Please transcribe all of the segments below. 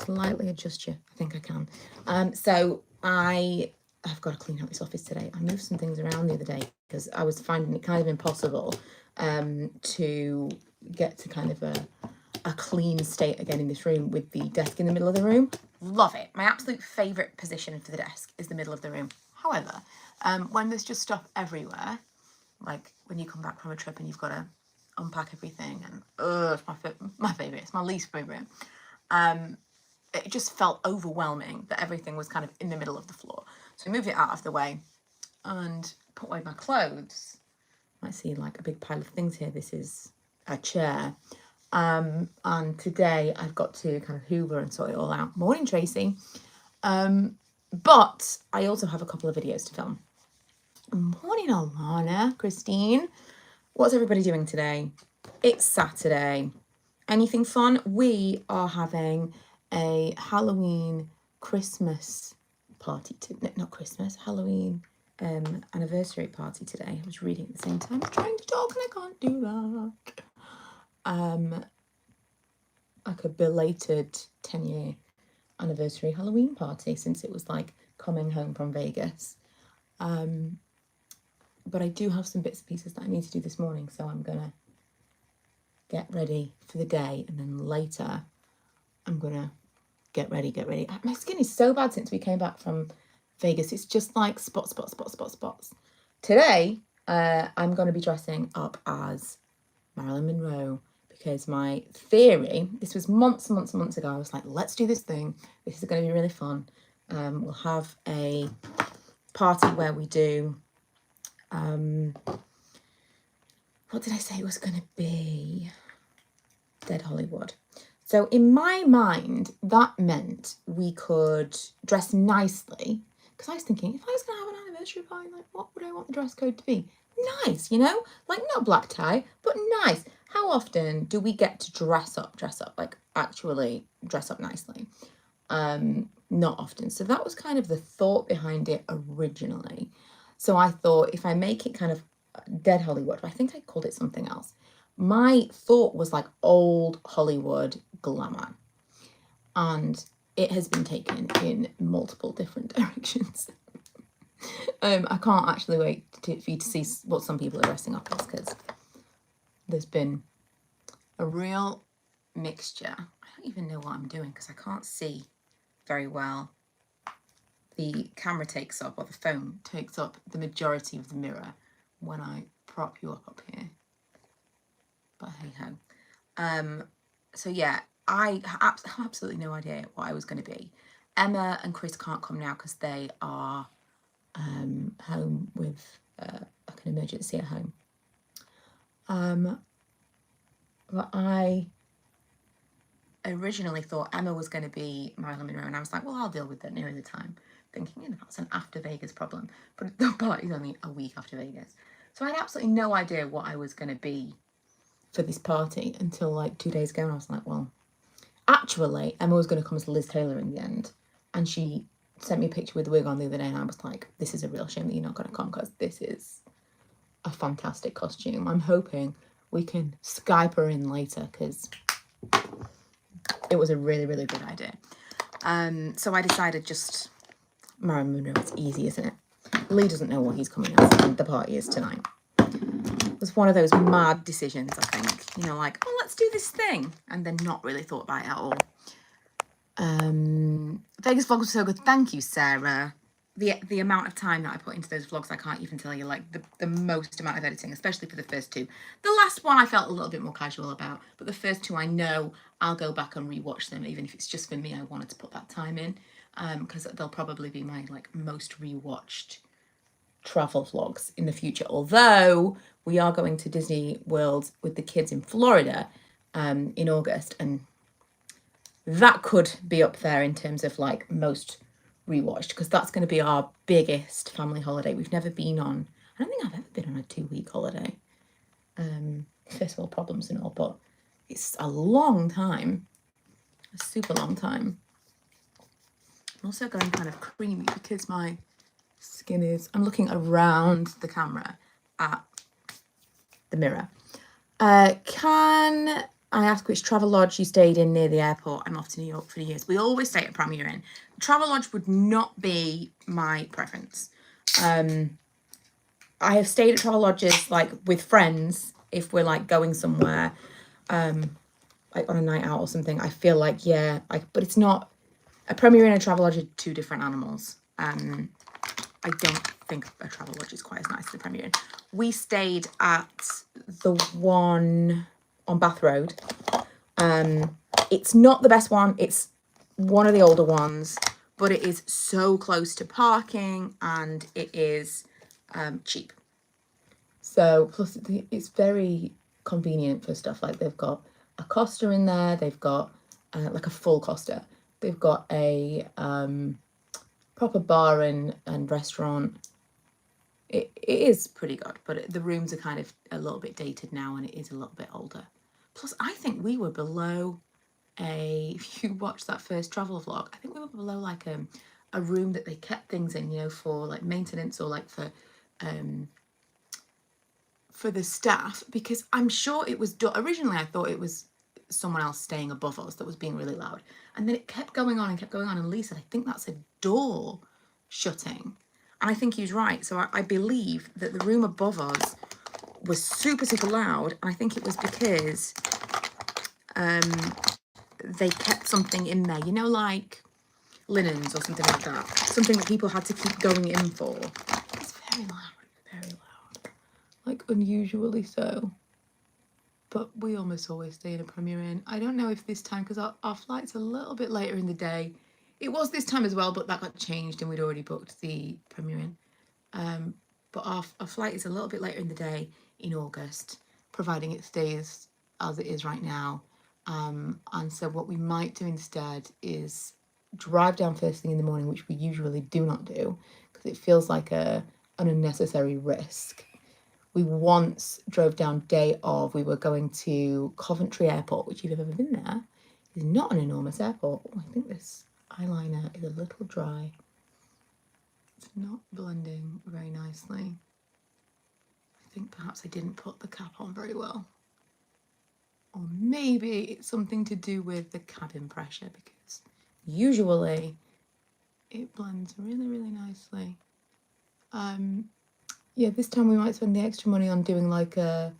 slightly adjust you. I think I can. So I've got to clean out this office today. I moved some things around the other day because I was finding it kind of impossible to get to kind of a clean state again in this room with the desk in the middle of the room. Love it. My absolute favourite position for the desk is the middle of the room. However, when there's just stuff everywhere, like when you come back from a trip and you've got to unpack everything, and it's my favourite, it's my least favourite. It just felt overwhelming that everything was kind of in the middle of the floor. So I moved it out of the way and put away my clothes. You might see like a big pile of things here. This is a chair. And today I've got to kind of hoover and sort it all out. Morning, Tracy. But I also have a couple of videos to film. Morning, Alana, Christine. What's everybody doing today? It's Saturday. Anything fun? We are having a Halloween Christmas party. Not Christmas, Halloween anniversary party today. I was reading at the same time. I'm trying to talk and I can't do that. Like a belated 10-year anniversary Halloween party since it was like coming home from Vegas. But I do have some bits and pieces that I need to do this morning, so I'm gonna get ready for the day, and then later I'm gonna get ready. My skin is so bad since we came back from Vegas. It's just like spots. Today, I'm gonna be dressing up as Marilyn Monroe because my theory, this was months ago, I was like, let's do this thing. This is gonna be really fun. We'll have a party where we do, what did I say it was going to be? Dead Hollywood. So in my mind, that meant we could dress nicely. Because I was thinking, if I was going to have an anniversary party, like, what would I want the dress code to be? Nice, you know? Like, not black tie, but nice. How often do we get to dress up, like actually dress up nicely? Not often. So that was kind of the thought behind it originally. So I thought if I make it kind of Dead Hollywood, I think I called it something else. My thought was like old Hollywood glamour. And it has been taken in multiple different directions. I can't actually wait for you to see what some people are dressing up as, because there's been a real mixture. I don't even know what I'm doing because I can't see very well. The camera takes up, or the phone takes up the majority of the mirror when I prop you up here. But hey ho. So yeah, I have absolutely no idea what I was going to be. Emma and Chris can't come now because they are home with like an emergency at home. But I originally thought Emma was going to be Marilyn Monroe, and I was like, well, I'll deal with that nearer the time. Thinking, you know, that's an after Vegas problem. But the party's only a week after Vegas. So I had absolutely no idea what I was going to be for this party until like 2 days ago. And I was like, well, actually, Emma was going to come as Liz Taylor in the end. And she sent me a picture with the wig on the other day. And I was like, this is a real shame that you're not going to come because this is a fantastic costume. I'm hoping we can Skype her in later because it was a really, really good idea. So I decided just... Marilyn Monroe, it's easy, isn't it? Lee doesn't know what he's coming as, and the party is tonight. It was one of those mad decisions, I think. You know, like, oh, let's do this thing. And then not really thought about it at all. Vegas vlog was so good. Thank you, Sarah. The amount of time that I put into those vlogs, I can't even tell you, like, the most amount of editing, especially for the first two. The last one I felt a little bit more casual about, but the first two I know I'll go back and rewatch them, even if it's just for me. I wanted to put that time in. Because they'll probably be my like most rewatched travel vlogs in the future. Although we are going to Disney World with the kids in Florida in August, and that could be up there in terms of like most rewatched, because that's going to be our biggest family holiday. We've never been on, I don't think I've ever been on a 2-week holiday. First world problems and all, but it's a long time, a super long time. I'm also going kind of creamy because my skin is... I'm looking around the camera at the mirror. Can I ask which Travelodge you stayed in near the airport. I'm off to New York for years. We always stay at Premier Inn. Travelodge would not be my preference. I have stayed at Travelodges like with friends if we're like going somewhere, like on a night out or something. I feel like, yeah, like, but it's not, a Premier Inn and a Travelodge are two different animals. I don't think a Travelodge is quite as nice as a Premier Inn. We stayed at the one on Bath Road. It's not the best one. It's one of the older ones, but it is so close to parking and it is cheap. So plus it's very convenient for stuff like they've got a Costa in there. They've got like a full Costa. They've got a proper bar and restaurant. It is pretty good, but the rooms are kind of a little bit dated now and it is a little bit older. Plus, I think we were below if you watch that first travel vlog, I think we were below like a room that they kept things in, you know, for like maintenance or like for the staff, because I'm sure it was originally I thought it was someone else staying above us that was being really loud, and then it kept going on and kept going on, and Lee said, I think that's a door shutting, and I think he was right. So I believe that the room above us was super loud, and I think it was because they kept something in there, you know, like linens or something like that, something that people had to keep going in for. It's very loud, like unusually so. But we almost always stay in a Premier Inn. I don't know if this time, because our flight's a little bit later in the day. It was this time as well, but that got changed and we'd already booked the Premier Inn. But our flight is a little bit later in the day in August, providing it stays as it is right now. And so what we might do instead is drive down first thing in the morning, which we usually do not do, because it feels like an unnecessary risk. We once drove down day of, we were going to Coventry Airport, which if you've ever been there, is not an enormous airport. Oh, I think this eyeliner is a little dry. It's not blending very nicely. I think perhaps I didn't put the cap on very well. Or maybe it's something to do with the cabin pressure, because usually it blends really nicely. Yeah, this time we might spend the extra money on doing like a,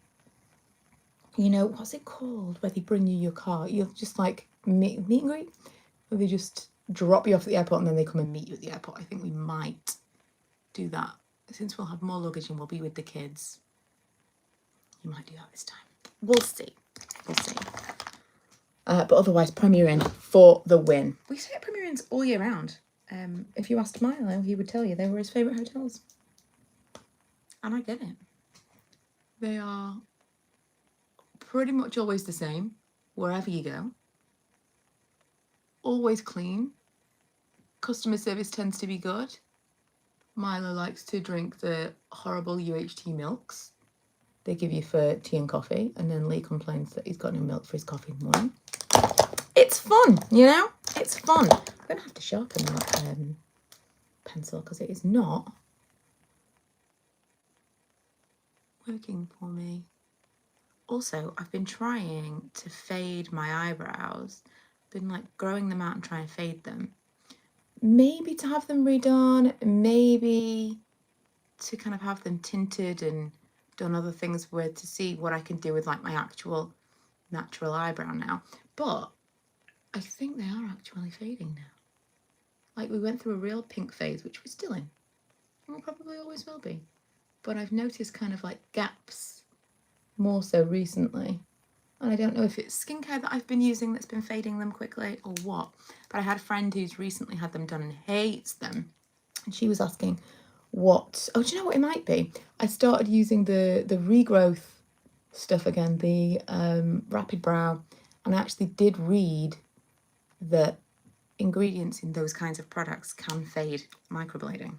you know, what's it called, where they bring you your car. You'll just like meet and greet, where they just drop you off at the airport and then they come and meet you at the airport. I think we might do that, since we'll have more luggage and we'll be with the kids. You might do that this time. We'll see. But otherwise, Premier Inn for the win. We stay at Premier Inns all year round. If you asked Milo, he would tell you they were his favourite hotels. And I get it. They are pretty much always the same, wherever you go. Always clean. Customer service tends to be good. Milo likes to drink the horrible UHT milks they give you for tea and coffee, and then Lee complains that he's got no milk for his coffee in the morning. It's fun, you know? It's fun. I'm going to have to sharpen that pencil, because it is not working for me. Also, I've been trying to fade my eyebrows. Been like growing them out and trying to fade them. Maybe to have them redone, maybe to kind of have them tinted and done other things with, to see what I can do with like my actual natural eyebrow now. But I think they are actually fading now. Like we went through a real pink phase, which we're still in, and we probably always will be. But I've noticed kind of like gaps more so recently. And I don't know if it's skincare that I've been using that's been fading them quickly or what. But I had a friend who's recently had them done and hates them. And she was asking what, do you know what it might be? I started using the regrowth stuff again, the Rapid Brow. And I actually did read that ingredients in those kinds of products can fade microblading.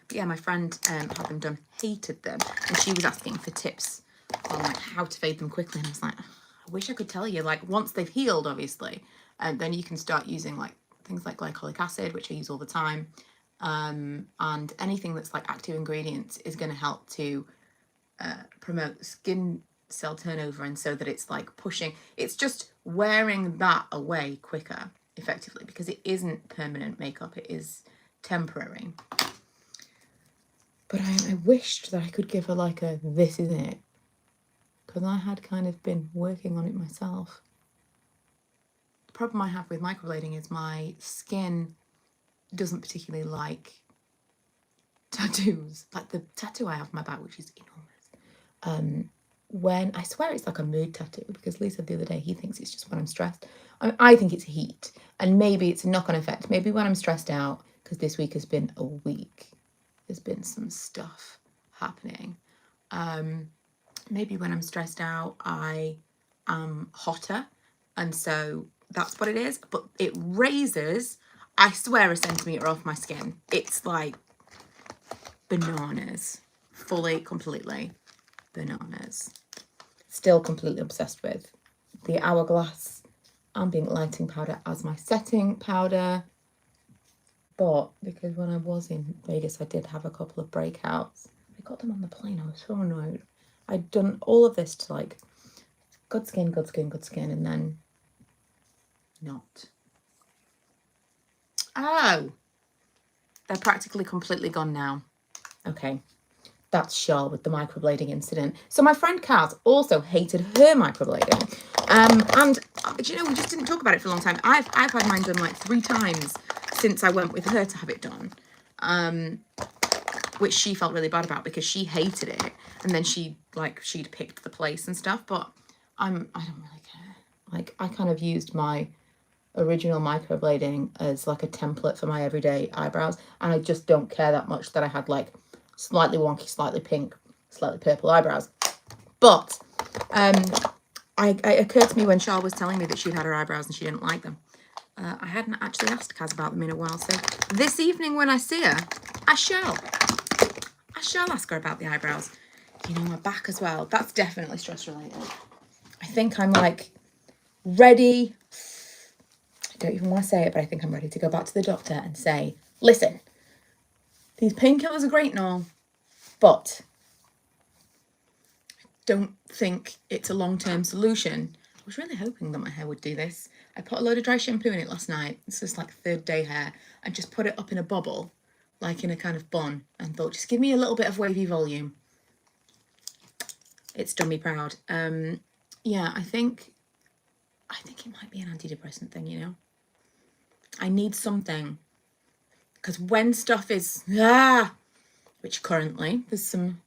But yeah, my friend had them done, hated them, and she was asking for tips on like how to fade them quickly, and I was like, I wish I could tell you. Like once they've healed, obviously, and then you can start using like things like glycolic acid, which I use all the time, and anything that's like active ingredients is going to help to promote skin cell turnover, and so that it's like pushing, it's just wearing that away quicker, effectively, because it isn't permanent makeup, it is temporary. But I wished that I could give her like a this is it, because I had kind of been working on it myself. The problem I have with microblading is my skin doesn't particularly like tattoos. Like the tattoo I have on my back, which is enormous, when I swear it's like a mood tattoo, because Lee said the other day he thinks it's just when I'm stressed. I think it's heat, and maybe it's a knock-on effect. Maybe when I'm stressed out, because this week has been a week, there's been some stuff happening. Maybe when I'm stressed out, I am hotter, and so that's what it is. But it raises, I swear, a centimetre off my skin. It's like bananas. Fully, completely bananas. Still completely obsessed with the Hourglass Ambient Lighting Powder as my setting powder. But because when I was in Vegas, I did have a couple of breakouts. I got them on the plane. I was so annoyed. I'd done all of this to like good skin, and then not. Oh, they're practically completely gone now. Okay, that's Char with the microblading incident. So my friend Kaz also hated her microblading. And you know, we just didn't talk about it for a long time. I've had mine done like 3 times since I went with her to have it done. Which she felt really bad about because she hated it, and then she'd picked the place and stuff. But I don't really care. Like, I kind of used my original microblading as like a template for my everyday eyebrows, and I just don't care that much that I had like slightly wonky, slightly pink, slightly purple eyebrows. But it occurred to me when Char was telling me that she'd had her eyebrows and she didn't like them. I hadn't actually asked Kaz about them in a while, so this evening when I see her, I shall ask her about the eyebrows. You know, my back as well. That's definitely stress related. I think I'm like ready. I don't even want to say it, but I think I'm ready to go back to the doctor and say, listen, these painkillers are great and all, but I don't think it's a long-term solution. I was really hoping that my hair would do this. I put a load of dry shampoo in it last night. It's just like 3rd day hair. I just put it up in a bubble, like in a kind of bun, and thought, just give me a little bit of wavy volume. It's done me proud. Yeah, I think it might be an antidepressant thing, you know. I need something, because when stuff is which currently there's some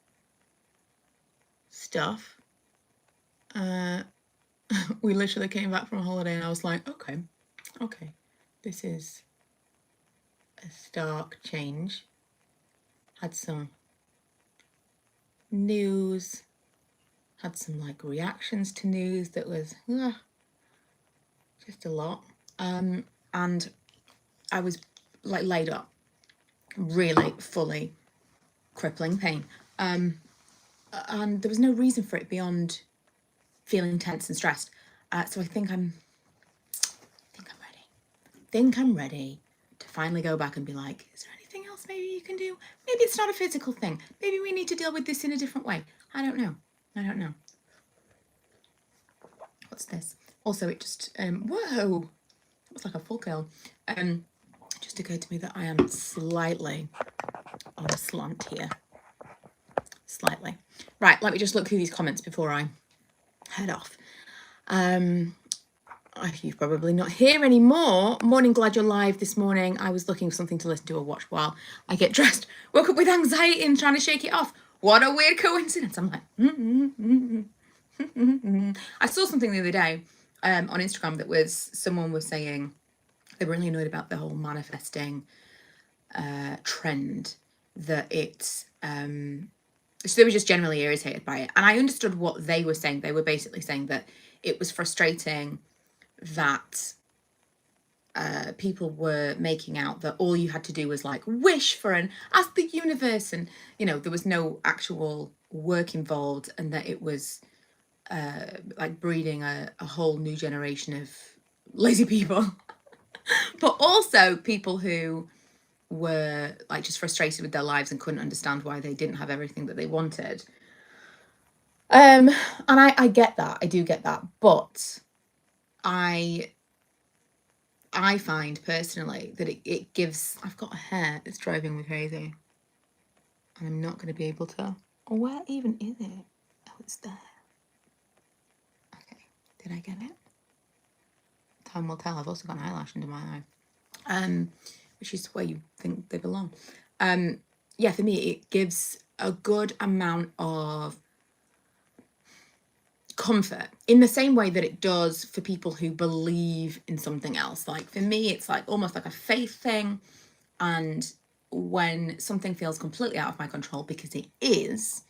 stuff. We literally came back from a holiday and I was like, okay, this is a stark change. Had some news, had some like reactions to news that was just a lot. And I was like laid up, really fully crippling pain. And there was no reason for it beyond feeling tense and stressed. So I think I'm ready to finally go back and be like, is there anything else maybe you can do? Maybe it's not a physical thing. Maybe we need to deal with this in a different way. I don't know. What's this? Also, it just, whoa, it was like a full curl. It just occurred to me that I am slightly on a slant here. Slightly. Right, let me just look through these comments before I head off. You're probably not here anymore. Morning, glad you're live this morning. I was looking for something to listen to or watch while I get dressed. Woke up with anxiety and trying to shake it off. What a weird coincidence. I'm like, I saw something the other day on Instagram that was, someone was saying they were really annoyed about the whole manifesting trend, that it's so they were just generally irritated by it. And I understood what they were saying. They were basically saying that it was frustrating that people were making out that all you had to do was like wish for and ask the universe, and you know, there was no actual work involved, and that it was like breeding a whole new generation of lazy people. But also people who were like just frustrated with their lives and couldn't understand why they didn't have everything that they wanted. And I get that. I do get that. But I find personally that it gives, I've got a hair that's driving me crazy. And I'm not going to be able to, oh, where even is it? Oh, it's there. Okay, did I get it? Time will tell. I've also got an eyelash under my eye, which is where you think they belong. Yeah, for me, it gives a good amount of comfort in the same way that it does for people who believe in something else. Like for me, it's like almost like a faith thing. And when something feels completely out of my control, because it is,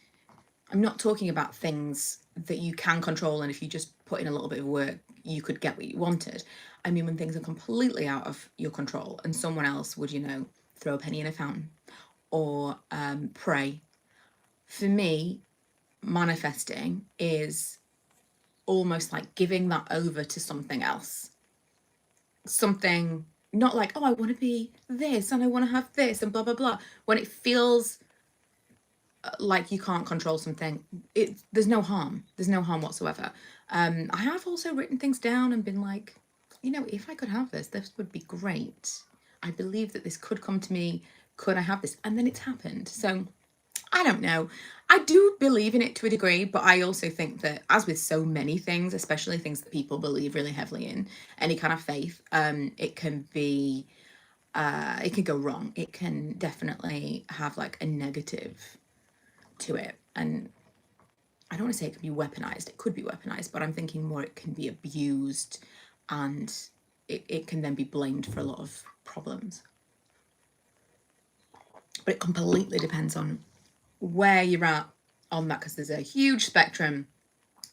I'm not talking about things that you can control, and if you just put in a little bit of work, you could get what you wanted. I mean, when things are completely out of your control and someone else would, throw a penny in a fountain or pray. For me, manifesting is almost like giving that over to something else. Something not like, oh, I want to be this and I want to have this and blah, blah, blah. When it feels like you can't control something, there's no harm. There's no harm whatsoever. I have also written things down and been like, if I could have this would be great. I believe that this could come to me. Could I have this? And then it's happened. So I don't know. I do believe in it to a degree, but I also think that, as with so many things, especially things that people believe really heavily in, any kind of faith, it can be, it can go wrong. It can definitely have like a negative to it. And I don't want to say it can be weaponized. It could be weaponized, but I'm thinking more it can be abused, and it can then be blamed for a lot of problems. But it completely depends on where you're at on that, because there's a huge spectrum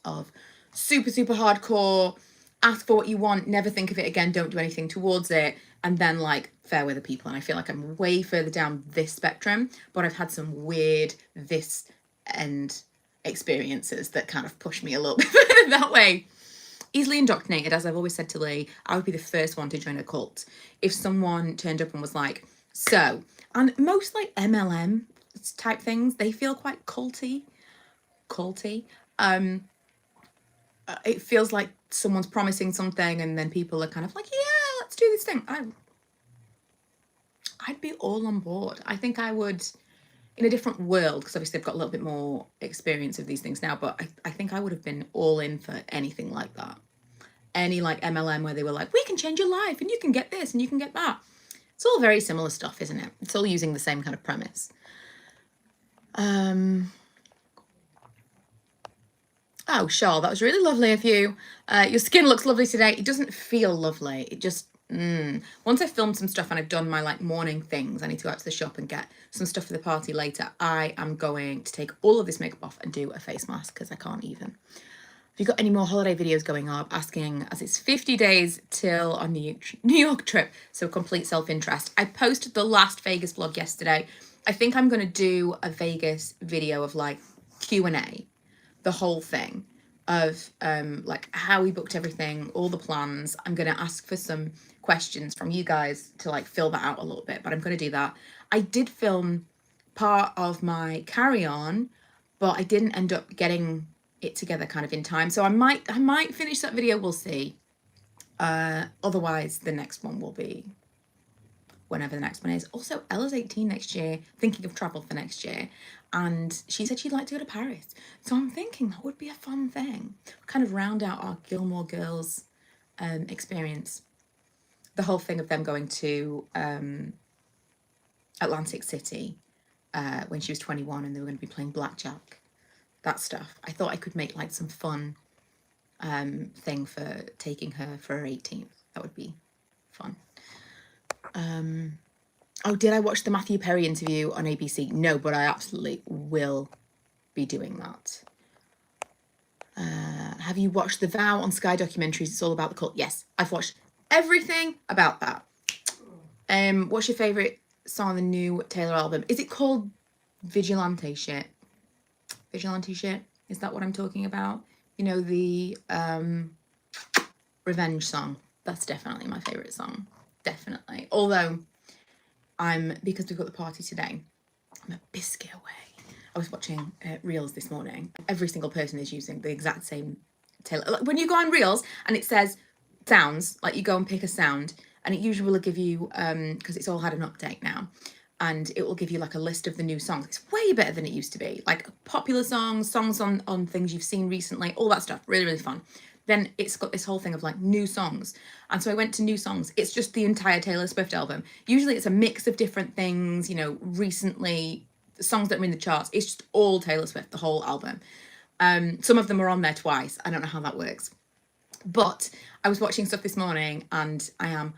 of super, super hardcore, ask for what you want, never think of it again, don't do anything towards it, and then like fair weather people. And I feel like I'm way further down this spectrum, but I've had some weird this end experiences that kind of push me a little bit further that way. Easily indoctrinated, as I've always said to Lee, I would be the first one to join a cult. If someone turned up and was like, so, and most like MLM type things, they feel quite culty. It feels like someone's promising something and then people are kind of like, yeah, let's do this thing. I'd be all on board. I think I would, in a different world, because obviously I've got a little bit more experience of these things now, but I think I would have been all in for anything like that. Any like MLM where they were like, we can change your life and you can get this and you can get that. It's all very similar stuff, isn't it? It's all using the same kind of premise. Oh, Shaw, that was really lovely of you. Your skin looks lovely today. It doesn't feel lovely. It just, once I've filmed some stuff and I've done my like morning things, I need to go out to the shop and get some stuff for the party later. I am going to take all of this makeup off and do a face mask because I can't even. Have you got any more holiday videos going up? Asking, as it's 50 days till our New York trip, so complete self-interest. I posted the last Vegas vlog yesterday. I think I'm going to do a Vegas video of like Q&A, the whole thing of like how we booked everything, all the plans. I'm going to ask for some questions from you guys to like fill that out a little bit, but I'm going to do that. I did film part of my carry-on, but I didn't end up getting it together kind of in time. So I might finish that video, we'll see. Otherwise the next one will be whenever the next one is. Also, Ella's 18 next year, thinking of travel for next year. And she said she'd like to go to Paris. So I'm thinking that would be a fun thing. Kind of round out our Gilmore Girls experience. The whole thing of them going to Atlantic City when she was 21 and they were going to be playing blackjack. That stuff. I thought I could make like some fun thing for taking her for her 18th. That would be fun. Oh, did I watch the Matthew Perry interview on ABC? No, but I absolutely will be doing that. Have you watched The Vow on Sky documentaries? It's all about the cult. Yes, I've watched everything about that. What's your favourite song on the new Taylor album? Is it called Vigilante Shit? Vigilante Shit? Is that what I'm talking about? You know, the Revenge song. That's definitely my favourite song. Definitely. Although because we've got the party today, I'm a biscuit away I was watching Reels this morning. Every single person is using the exact same Taylor. When you go on Reels and it says sounds, like you go and pick a sound, and it usually will give you, because it's all had an update now, and it will give you like a list of the new songs. It's way better than it used to be. Like popular songs on things you've seen recently, all that stuff. Really, really fun. Then it's got this whole thing of like new songs. And so I went to new songs. It's just the entire Taylor Swift album. Usually it's a mix of different things, you know, recently, the songs that are in the charts. It's just all Taylor Swift, the whole album. Some of them are on there twice. I don't know how that works. But I was watching stuff this morning and I am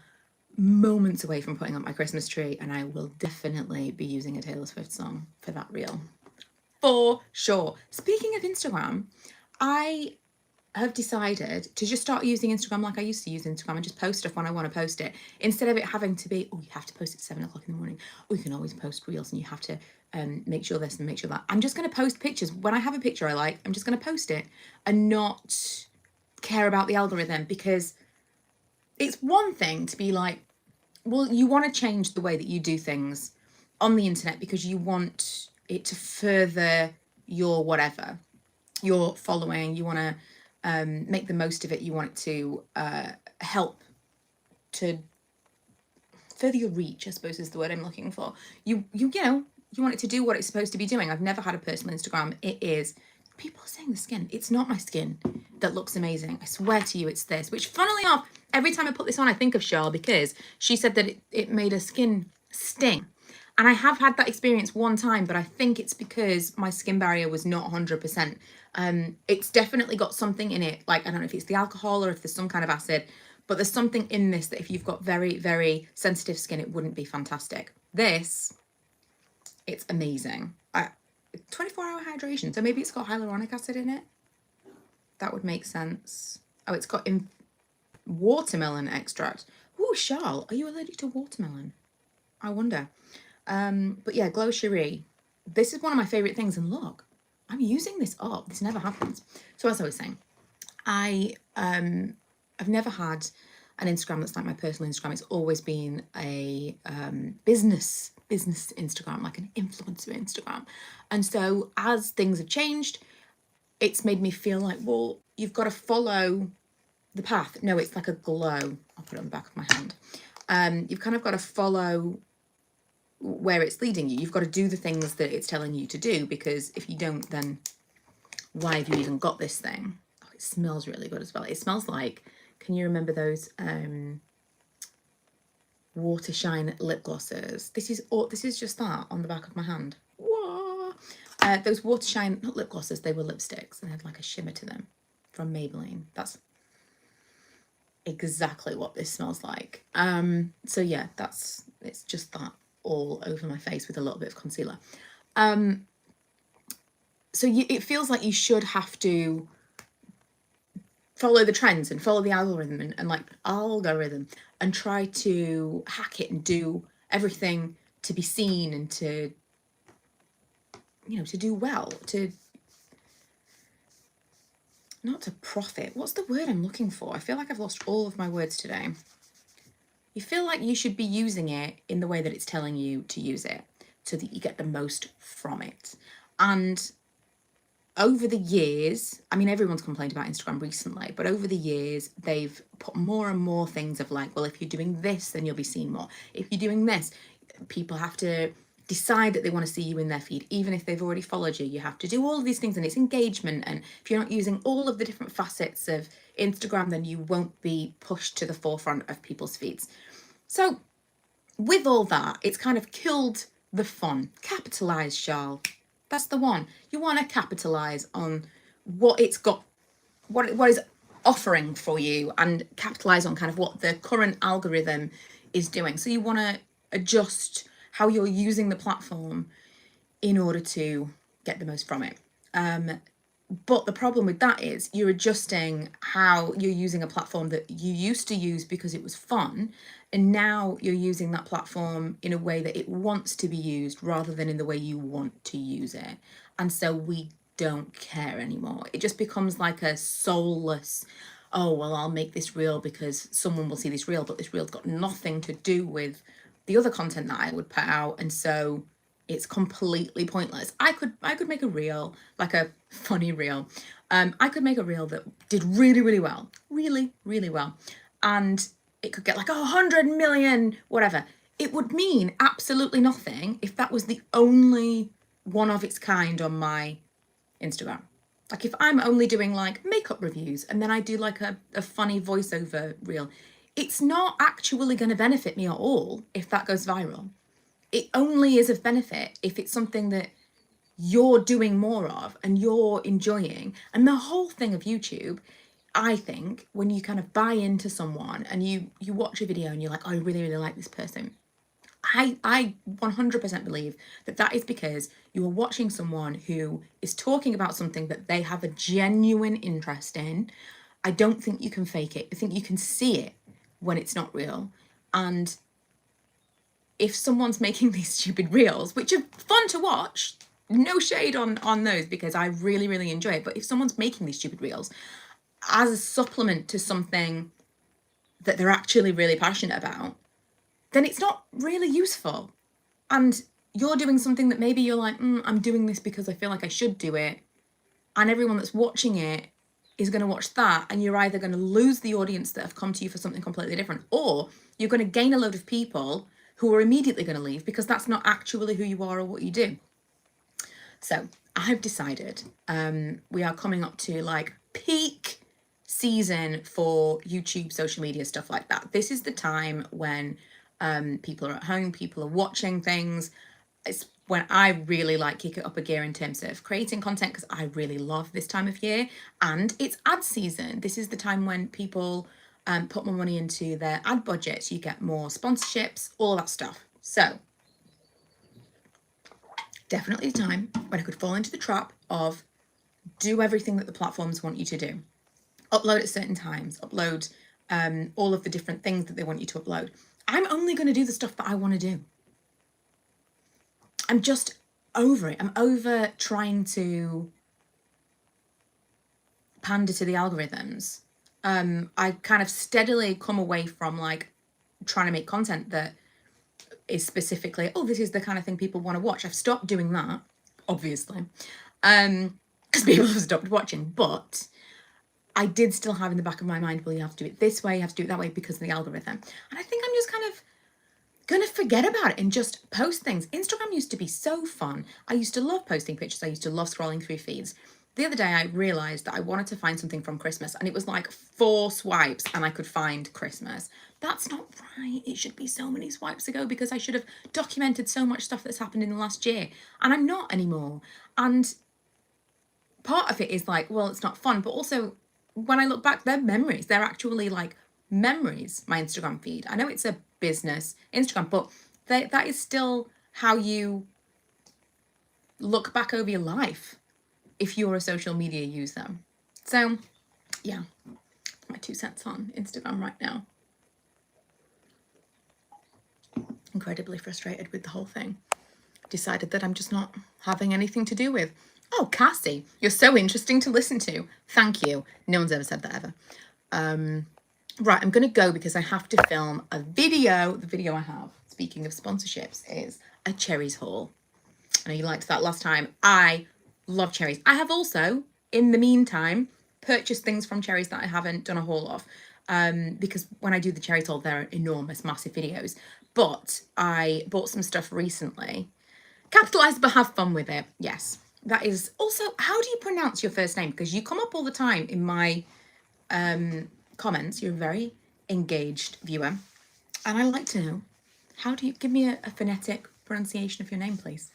moments away from putting up my Christmas tree, and I will definitely be using a Taylor Swift song for that reel. For sure. Speaking of Instagram, I have decided to just start using Instagram like I used to use Instagram and just post stuff when I want to post it, instead of it having to be, oh, you have to post at 7 o'clock in the morning, or you can always post reels and you have to make sure this and make sure that. I'm just going to post pictures. When I have a picture I like, I'm just going to post it and not care about the algorithm, because it's one thing to be like, well, you want to change the way that you do things on the internet because you want it to further your whatever, your following. You want to make the most of it. You want it to help to further your reach, I suppose is the word I'm looking for. You know, you want it to do what it's supposed to be doing. I've never had a personal Instagram. It is, people are saying the skin. It's not my skin that looks amazing. I swear to you, it's this, which funnily enough, every time I put this on, I think of Charl, because she said that it made her skin sting. And I have had that experience one time, but I think it's because my skin barrier was not 100%. It's definitely got something in it. Like, I don't know if it's the alcohol or if there's some kind of acid, but there's something in this that if you've got very, very sensitive skin, it wouldn't be fantastic. This, it's amazing. 24-hour hydration. So maybe it's got hyaluronic acid in it. That would make sense. Oh, it's got watermelon extract. Oh, Charl, are you allergic to watermelon? I wonder. But yeah, Glow Cherie. This is one of my favorite things. And look, I'm using this up. This never happens. So as I was saying, I've never had an Instagram that's like my personal Instagram. It's always been a business Instagram, like an influencer Instagram. And so as things have changed, it's made me feel like, well, you've got to follow the path. No, it's like a glow. I'll put it on the back of my hand. You've kind of got to follow where it's leading you. You've got to do the things that it's telling you to do, because if you don't, then why have you even got this thing? Oh, it smells really good as well. It smells like, can you remember those water shine lip glosses? This is just that on the back of my hand. Whoa. Those water shine, not lip glosses, they were lipsticks and had like a shimmer to them from Maybelline. That's exactly what this smells like. So yeah, it's just that all over my face with a little bit of concealer. So it feels like you should have to follow the trends and follow the algorithm and like algorithm and try to hack it and do everything to be seen and to, you know, to do well, to not to profit. What's the word I'm looking for? I feel like I've lost all of my words today. You feel like you should be using it in the way that it's telling you to use it so that you get the most from it. And over the years, I mean, everyone's complained about Instagram recently, but over the years, they've put more and more things of like, well, if you're doing this, then you'll be seen more. If you're doing this, people have to decide that they want to see you in their feed. Even if they've already followed you, you have to do all of these things, and it's engagement. And if you're not using all of the different facets of Instagram, then you won't be pushed to the forefront of people's feeds. So with all that, it's kind of killed the fun. Capitalize, Charl. That's the one. You want to capitalize on what it's got, what is offering for you, and capitalize on kind of what the current algorithm is doing. So you want to adjust how you're using the platform in order to get the most from it. But the problem with that is you're adjusting how you're using a platform that you used to use because it was fun, and now you're using that platform in a way that it wants to be used rather than in the way you want to use it. And so we don't care anymore. It just becomes like a soulless, oh, well, I'll make this reel because someone will see this reel, but this reel's got nothing to do with the other content that I would put out. And so It's completely pointless. I could make a reel, like a funny reel. I could make a reel that did really, really well, really, really well. And it could get like 100 million, whatever. It would mean absolutely nothing if that was the only one of its kind on my Instagram. Like if I'm only doing like makeup reviews and then I do like a funny voiceover reel, it's not actually going to benefit me at all if that goes viral. It only is of benefit if it's something that you're doing more of and you're enjoying. And the whole thing of YouTube, I think, when you kind of buy into someone and you watch a video and you're like, oh, I really, really like this person. I 100% believe that is because you are watching someone who is talking about something that they have a genuine interest in. I don't think you can fake it. I think you can see it when it's not real. And if someone's making these stupid reels, which are fun to watch, no shade on those because I really, really enjoy it. But if someone's making these stupid reels as a supplement to something that they're actually really passionate about, then it's not really useful. And you're doing something that maybe you're like, I'm doing this because I feel like I should do it. And everyone that's watching it is going to watch that. And you're either going to lose the audience that have come to you for something completely different, or you're going to gain a load of people who are immediately going to leave because that's not actually who you are or what you do. So I've decided we are coming up to like peak season for YouTube, social media, stuff like that. This is the time when people are at home, people are watching things. It's when I really like kick it up a gear in terms of creating content because I really love this time of year, and it's ad season. This is the time when people put more money into their ad budgets. You get more sponsorships, all that stuff. So definitely the time when I could fall into the trap of do everything that the platforms want you to do. Upload at certain times, upload all of the different things that they want you to upload. I'm only going to do the stuff that I want to do. I'm just over it. I'm over trying to pander to the algorithms. I kind of steadily come away from like trying to make content that is specifically, oh, this is the kind of thing people want to watch. I've stopped doing that, obviously, because people have stopped watching. But I did still have in the back of my mind, well, you have to do it this way, you have to do it that way because of the algorithm. And I think I'm just kind of gonna forget about it and just post things. Instagram used to be so fun. I used to love posting pictures. I used to love scrolling through feeds. The other day I realized that I wanted to find something from Christmas and it was like 4 swipes and I could find Christmas. That's not right. It should be so many swipes ago because I should have documented so much stuff that's happened in the last year, and I'm not anymore. And part of it is like, well, it's not fun, but also when I look back, they're memories. They're actually like memories, my Instagram feed. I know it's a business Instagram, but that is still how you look back over your life if you're a social media user. So yeah, my 2 cents on Instagram right now. Incredibly frustrated with the whole thing. Decided that I'm just not having anything to do with. Oh, Cassie, you're so interesting to listen to. Thank you. No one's ever said that ever. Right, I'm going to go because I have to film a video. The video I have, speaking of sponsorships, is a cherries haul. I know you liked that last time. I love cherries. I have also, in the meantime, purchased things from cherries that I haven't done a haul of. Because when I do the cherries haul, they're enormous, massive videos. But I bought some stuff recently. Capitalize, but have fun with it. Yes. That is also, how do you pronounce your first name? Because you come up all the time in my comments. You're a very engaged viewer. And I like to know, how do you, give me a phonetic pronunciation of your name, please.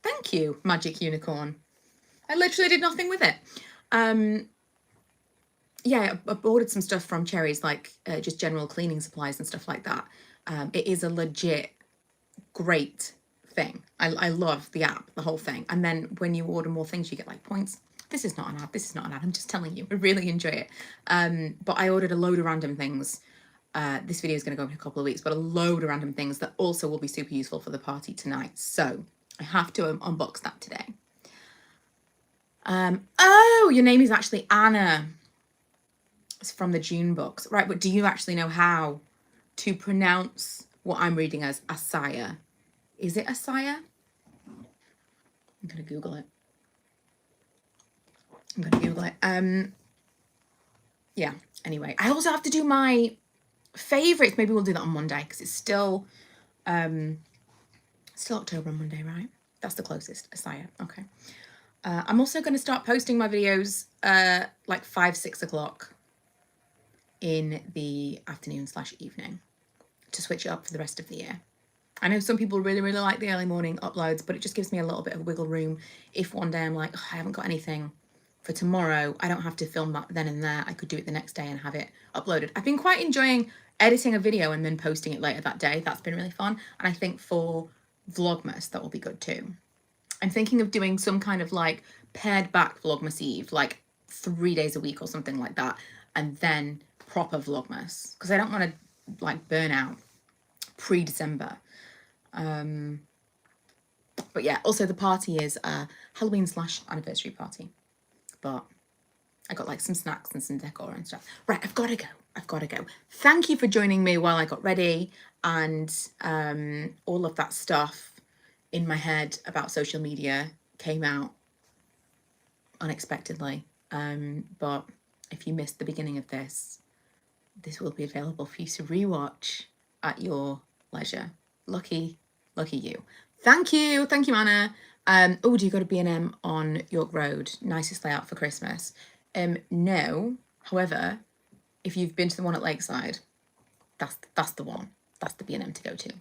Thank you, Magic Unicorn. I literally did nothing with it. Yeah, I ordered some stuff from Cherries, like just general cleaning supplies and stuff like that. It is a legit great thing. I love the app, the whole thing. And then when you order more things, you get like points. This is not an ad. This is not an ad. I'm just telling you. I really enjoy it. But I ordered a load of random things. This video is going to go in a couple of weeks, but a load of random things that also will be super useful for the party tonight. So I have to unbox that today. Oh, your name is actually Anna. It's from the June books. Right, but do you actually know how to pronounce what I'm reading as Asaya? Is it Asaya? I'm going to Google it. Yeah, anyway. I also have to do my favourites. Maybe we'll do that on Monday because it's still October on Monday, right? That's the closest. Asaya. Okay. I'm also going to start posting my videos like 5-6 o'clock in the afternoon/evening to switch it up for the rest of the year. I know some people really, really like the early morning uploads, but it just gives me a little bit of wiggle room. If one day I'm like, oh, I haven't got anything for tomorrow, I don't have to film that then and there. I could do it the next day and have it uploaded. I've been quite enjoying editing a video and then posting it later that day. That's been really fun. And I think for Vlogmas, that will be good too. I'm thinking of doing some kind of like pared back Vlogmas Eve, like 3 days a week or something like that. And then proper Vlogmas, because I don't want to like burn out pre-December. But yeah, also the party is a Halloween/anniversary party. But I got like some snacks and some decor and stuff. Right, I've got to go. Thank you for joining me while I got ready and all of that stuff in my head about social media came out unexpectedly. But if you missed the beginning of this will be available for you to rewatch at your leisure. Lucky you. Thank you, Anna. Oh, do you go to B&M on York Road? Nicest layout for Christmas. No. However, if you've been to the one at Lakeside, that's the one. That's the B&M to go to.